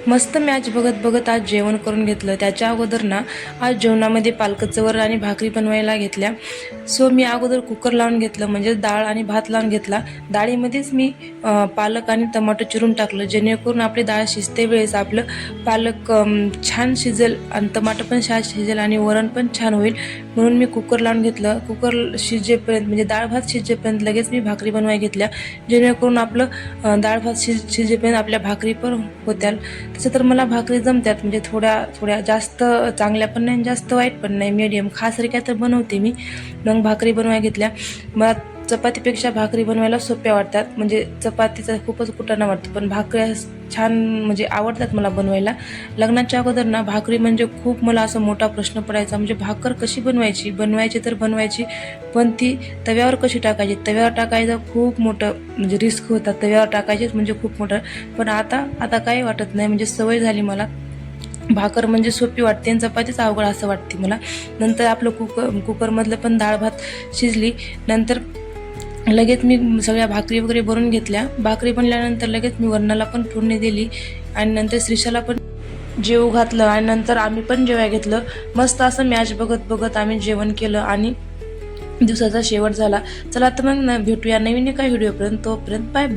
मस्त मॅच बघत बघत आज जेवण करून घेतलं। त्याच्या अगोदर ना आज जेवणामध्ये पालकाचं वरण आणि भाकरी बनवायला घेतल्या। सो मी अगोदर कुकर लावून घेतलं, म्हणजे डाळ आणि भात लावून घेतला। डाळीमध्येच मी पालक आणि टमाटर चिरून टाकलं, जेणेकरून आपली डाळ शिजते वेळेस आपलं पालक छान शिजेल आणि टमाटर पण छान शिजेल आणि वरण पण छान होईल, म्हणून मी कुकर लावून घेतलं। कुकर शिजेपर्यंत म्हणजे डाळ भात शिजेपर्यंत लगेच मी भाकरी बनवायला घेतल्या, जेणेकरून आपलं डाळ भात शिजेपर्यंत आपल्या भाकरी पण होत्याल। तसं तर मला भाकरी जमतात, म्हणजे थोड्या जास्त चांगल्या पण नाही जास्त वाईट पण नाही, मीडियम खासारख्या तर बनवते मी। मग भाकरी बनवायला घेतल्या। मला चपातीपेक्षा भाकरी बनवायला सोप्या वाटतात, म्हणजे चपातीचा खूपच कुटाणा वाटतो, पण भाकऱ्या छान म्हणजे आवडतात मला बनवायला। लग्नाच्या अगोदर ना भाकरी म्हणजे खूप मला असा मोठा प्रश्न पडायचा, म्हणजे भाकर कशी बनवायची तर बनवायची, पण ती तव्यावर कशी टाकायची, तव्यावर टाकायचं खूप मोठं म्हणजे रिस्क होता, तव्यावर टाकायचीच म्हणजे खूप मोठं। पण आता काही वाटत नाही, म्हणजे सवय झाली मला। भाकर म्हणजे सोपी वाटते आणि चपातीच अवघड असं वाटते मला। नंतर आपलं कुकरमधलं पण डाळ भात शिजली, नंतर लगेच मी सगळ्या भाकरी वगैरे भरून घेतल्या। भाकरी बनल्यानंतर लगेच मी वरणाला पण फोडणी दिली आणि नंतर श्रीषाला पण जेवू घातलं आणि नंतर आम्ही पण जेवायला घेतलं। मस्त असं मॅच बघत बघत आम्ही जेवण केलं आणि दिवसाचा शेवट झाला। चला तर मग भेटूया नवीन एका व्हिडिओपर्यंत, तोपर्यंत बाय बाय।